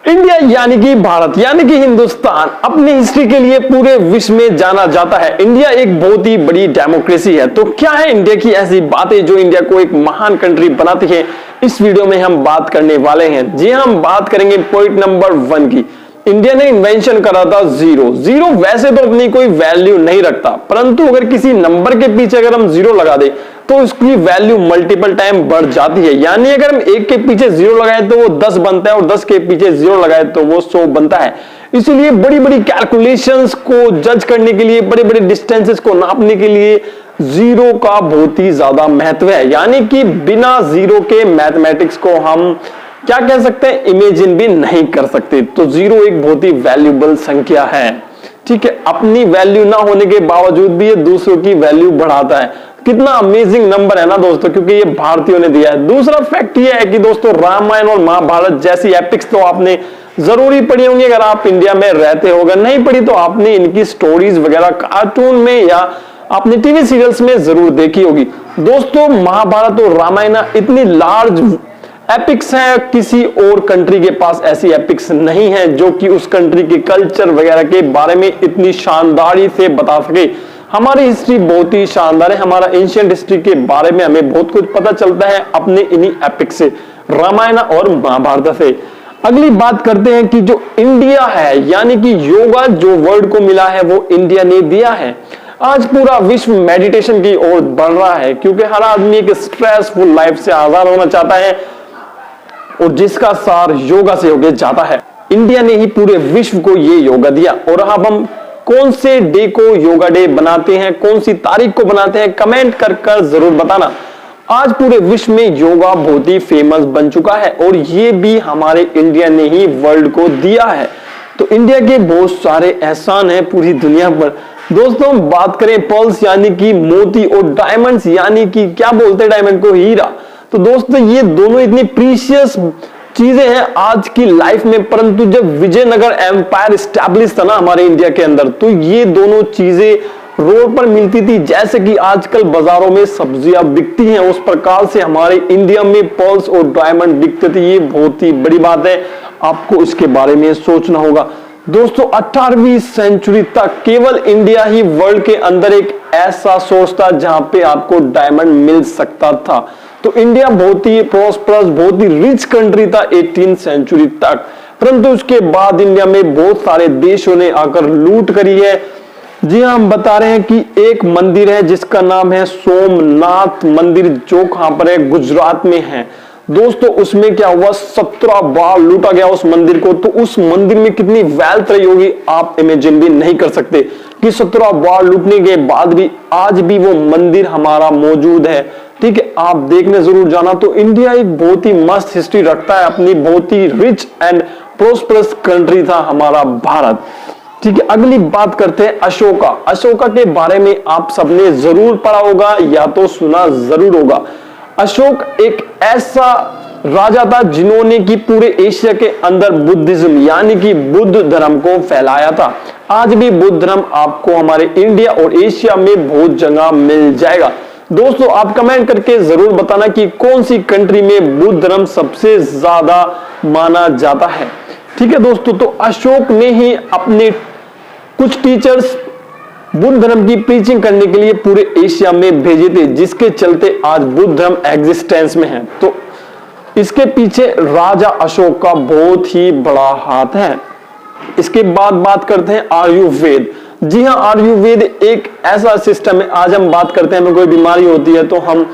India यानी कि भारत यानी कि हिंदुस्तान अपनी हिस्ट्री के लिए पूरे विश्व में जाना जाता है। इंडिया एक बहुत ही बड़ी डेमोक्रेसी है। तो क्या है इंडिया की ऐसी बातें जो इंडिया को एक महान कंट्री बनाती है, इस वीडियो में हम बात करने वाले हैं। जी हम बात करेंगे पॉइंट नंबर 1 की। इंडिया ने इन्वेंशन करा था जीरो। जीरो वैसे तो अपनी कोई वैल्यू नहीं रखता, परंतु अगर किसी नंबर के पीछे अगर हम जीरो लगा दे तो उसकी वैल्यू मल्टीपल टाइम बढ़ जाती है। यानी अगर हम 1 के पीछे जीरो लगाए तो वो 10 बनता है और 10 के पीछे जीरो लगाए तो वो 100 बनता है। इसलिए बड़ी बड़ी कैलकुलेशंस को जज करने के लिए, बड़े बड़े डिस्टेंसेस को नापने के लिए जीरो का बहुत ही ज्यादा महत्व है। यानी कि बिना जीरो के मैथमेटिक्स को हम क्या कह सकते हैं, इमेजिन भी नहीं कर सकते। तो जीरो एक बहुत ही वैल्यूबल संख्या है। ठीक है, अपनी वैल्यू ना होने के बावजूद भी ये दूसरों की वैल्यू बढ़ाता है। कितना अमेजिंग नंबर है ना दोस्तों, क्योंकि ये भारतीयों ने दिया है। दूसरा फैक्ट ये है कि दोस्तों रामायण और महाभारत जैसी एपिक्स तो आपने जरूरी पढ़ी होंगी अगर आप इंडिया में रहते हो। अगर नहीं पढ़ी तो आपने इनकी स्टोरीज वगैरह कार्टून में या आपने टीवी सीरियल्स में जरूर देखी होगी। दोस्तों महाभारत और रामायण इतनी लार्ज एपिक्स है, किसी और कंट्री के पास ऐसी एपिक्स नहीं है जो कि उस कंट्री के कल्चर वगैरह के बारे में इतनी शानदारी से बता सके। हमारी हिस्ट्री बहुत ही शानदार है। हमारा एंशिएंट हिस्ट्री के बारे में हमें बहुत कुछ पता चलता है अपने इन्हीं एपिक्स से, रामायण और महाभारत से। अगली बात करते हैं कि जो इंडिया है यानी कि योगा जो वर्ड को मिला है वो इंडिया ने दिया है। आज पूरा विश्व मेडिटेशन की ओर बढ़ रहा है क्योंकि हर आदमी एक स्ट्रेसफुल लाइफ से आजाद होना चाहता है और जिसका सार योगा से होके जाता है। इंडिया ने ही पूरे विश्व को ये योगा दिया। और अब हम कौन से डे को योगा डे बनाते हैं, कौन सी तारीख को बनाते हैं, कमेंट कर जरूर बताना। आज पूरे विश्व में योगा बहुत ही फेमस बन चुका है और ये भी हमारे इंडिया ने ही वर्ल्ड को दिया है। तो इंडिया के बहुत सारे एहसान हैं पूरी दुनिया पर। दोस्तों हम बात करें पर्ल्स यानी कि मोती और डायमंड्स यानी कि क्या बोलते हैं डायमंड को, हीरा। तो दोस्तों ये दोनों इतनी प्रीशियस चीजें हैं आज की लाइफ में, परंतु जब विजयनगर एम्पायर स्टैब्लिश था ना हमारे इंडिया के अंदर, तो ये दोनों चीजें रोड पर मिलती थी। जैसे कि आजकल बाजारों में सब्जियां बिकती हैं, उस प्रकार से हमारे इंडिया में पर्ल्स और डायमंड बिकते थे। ये बहुत ही बड़ी बात है, आपको इसके बारे में सोचना होगा। दोस्तों 18वीं सेंचुरी तक केवल इंडिया ही वर्ल्ड के अंदर एक ऐसा सोर्स था जहां पे आपको डायमंड मिल सकता था। तो इंडिया बहुत ही प्रॉस्परस, बहुत ही रिच कंट्री था 18th सेंचुरी तक। परंतु उसके बाद इंडिया में बहुत सारे देशों ने आकर लूट करी है। जी हाँ, हम बता रहे हैं कि एक मंदिर है जिसका नाम है सोमनाथ मंदिर, जो कहां पर है, गुजरात में है। दोस्तों उसमें क्या हुआ, 17 बार लूटा गया उस मंदिर को। तो उस मंदिर में कितनी वेल्थ रही होगी आप इमेजिन भी नहीं कर सकते कि 17 बार लूटने के बाद भी आज भी वो मंदिर हमारा मौजूद है। ठीक है, आप देखने जरूर जाना। तो इंडिया एक बहुत ही मस्त हिस्ट्री रखता है, अपनी बहुत ही रिच एंड प्रोस्परस कंट्री था हमारा भारत। ठीक है, अगली बात करते हैं अशोका। अशोका के बारे में आप सबने जरूर पढ़ा होगा या तो सुना जरूर होगा। अशोक एक ऐसा राजा था जिन्होंने की पूरे एशिया के अंदर बुद्धिज्म यानी कि बुद्ध धर्म को फैलाया था। आज भी बुद्ध धर्म आपको हमारे इंडिया और एशिया में बहुत जगह मिल जाएगा। दोस्तों आप कमेंट करके जरूर बताना कि कौन सी कंट्री में बुद्ध धर्म सबसे ज्यादा माना जाता है। ठीक है दोस्तों, तो अशोक ने ही अपने कुछ टीचर्स बुद्ध धर्म की प्रीचिंग करने के लिए पूरे एशिया में भेजे थे, जिसके चलते आज बुद्ध धर्म एग्जिस्टेंस में है। तो इसके पीछे राजा अशोक का बहुत ही बड़ा हाथ है। इसके बाद बात करते हैं आयुर्वेद। जी हाँ, आयुर्वेद एक ऐसा सिस्टम है। आज हम बात करते हैं हमें कोई बीमारी होती है तो हम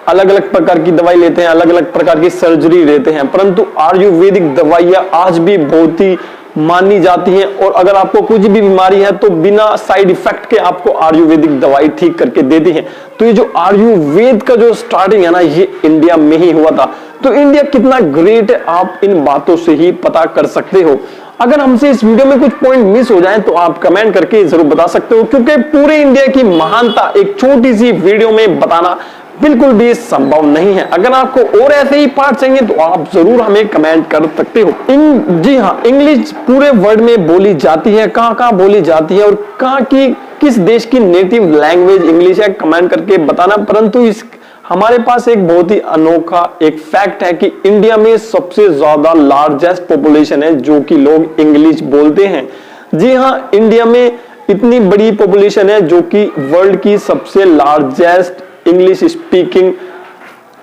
अलग अलग प्रकार की दवाई लेते हैं, अलग अलग प्रकार की सर्जरी लेते हैं, परंतु आयुर्वेदिक दवाइयां आज भी बहुत ही मानी जाती हैं। और अगर आपको कुछ भी बीमारी है तो बिना साइड इफेक्ट के आपको आयुर्वेदिक दवाई ठीक करके देती है। तो ये जो आयुर्वेद का जो स्टार्टिंग है ना, ये इंडिया में ही हुआ था। तो इंडिया कितना ग्रेट है आप इन बातों से ही पता कर सकते हो। अगर हमसे इस वीडियो में कुछ पॉइंट मिस हो जाए तो आप कमेंट करके जरूर बता सकते हो, क्योंकि पूरे इंडिया की महानता एक छोटी सी वीडियो में बताना बिल्कुल भी संभव नहीं है। अगर आपको और ऐसे ही पार्ट चाहिए तो आप जरूर हमें कमेंट कर सकते हो। जी हाँ, इंग्लिश पूरे वर्ल्ड में बोली जाती है। कहां कहां बोली जाती है और कहां की किस देश की नेटिव लैंग्वेज इंग्लिश है, कमेंट करके बताना। परंतु इस हमारे पास एक बहुत ही अनोखा एक फैक्ट है कि इंडिया में सबसे ज्यादा लार्जेस्ट पॉपुलेशन है जो कि लोग इंग्लिश बोलते हैं। जी हाँ, इंडिया में इतनी बड़ी पॉपुलेशन है जो कि वर्ल्ड की सबसे लार्जेस्ट इंग्लिश स्पीकिंग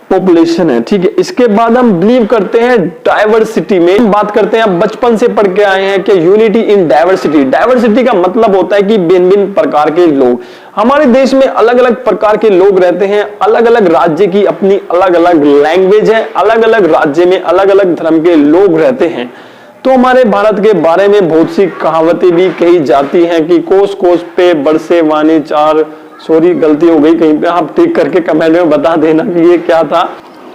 पॉपुलेशन है। ठीक है, इसके बाद हम बिलीव करते हैं डाइवर्सिटी में। हम बात करते हैं, बचपन से पढ़ के आए हैं कि यूनिटी इन डाइवर्सिटी। डाइवर्सिटी का मतलब होता है कि भिन्न भिन्न प्रकार के लोग। हमारे देश में अलग अलग प्रकार के लोग रहते हैं, अलग अलग राज्य की अपनी अलग अलग लैंग्वेज है, अलग अलग राज्य में अलग अलग धर्म के लोग रहते हैं। तो हमारे भारत के बारे में बहुत सी कहावतें भी कही जाती हैं कि कोस कोस पे बरसे वाणी चार। सॉरी, गलती हो गई कहीं पे, आप ठीक करके कमेंट में बता देना कि ये क्या था।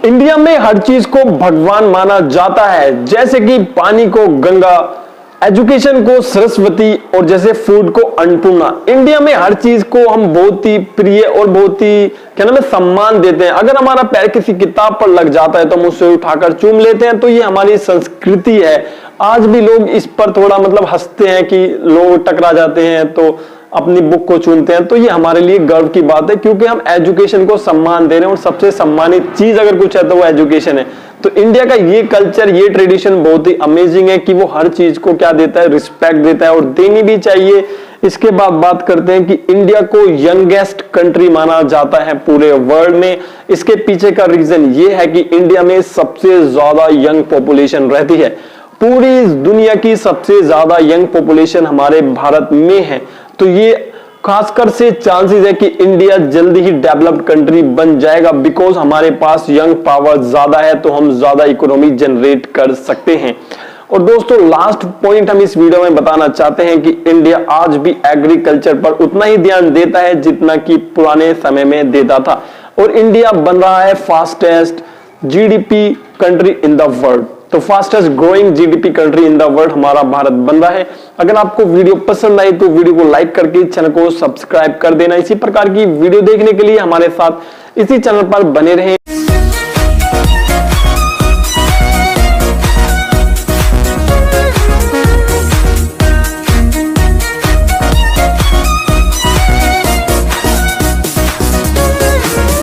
इंडिया में हर चीज को भगवान माना जाता है, जैसे कि पानी को गंगा, एजुकेशन को सरस्वती और जैसे फूड को अन्नपूर्णा। इंडिया में हर चीज को हम बहुत ही प्रिय और बहुत ही क्या नाम है सम्मान देते हैं। अगर हमारा पैर किसी किताब पर लग जाता है तो हम उसे उठाकर चूम लेते हैं। तो ये हमारी संस्कृति है। आज भी लोग इस पर थोड़ा मतलब हंसते हैं कि लोग टकरा जाते हैं तो अपनी बुक को चूमते हैं। तो ये हमारे लिए गर्व की बात है क्योंकि हम एजुकेशन को सम्मान दे रहे हैं और सबसे सम्मानित चीज अगर कुछ है तो वो एजुकेशन है। तो इंडिया का ये कल्चर, ये ट्रेडिशन बहुत ही अमेजिंग है कि वो हर चीज को क्या देता है, रिस्पेक्ट देता है और देनी भी चाहिए। इसके बाद बात करते हैं कि इंडिया को यंगेस्ट कंट्री माना जाता है पूरे वर्ल्ड में। इसके पीछे का रीजन ये है कि इंडिया में सबसे ज्यादा यंग पॉपुलेशन रहती है। पूरी दुनिया की सबसे ज्यादा यंग पॉपुलेशन हमारे भारत में है। तो ये खासकर से चांसेस है कि इंडिया जल्दी ही डेवलप्ड कंट्री बन जाएगा बिकॉज हमारे पास यंग पावर ज्यादा है, तो हम ज्यादा इकोनॉमी जनरेट कर सकते हैं। और दोस्तों, लास्ट पॉइंट हम इस वीडियो में बताना चाहते हैं कि इंडिया आज भी एग्रीकल्चर पर उतना ही ध्यान देता है जितना कि पुराने समय में देता था। और इंडिया बन रहा है fastest GDP country in the world. तो fastest growing GDP country in the world हमारा भारत बन रहा है। अगर आपको वीडियो पसंद आई तो वीडियो को लाइक करके चैनल को सब्सक्राइब कर देना। इसी प्रकार की वीडियो देखने के लिए हमारे साथ इसी चैनल पर बने रहें।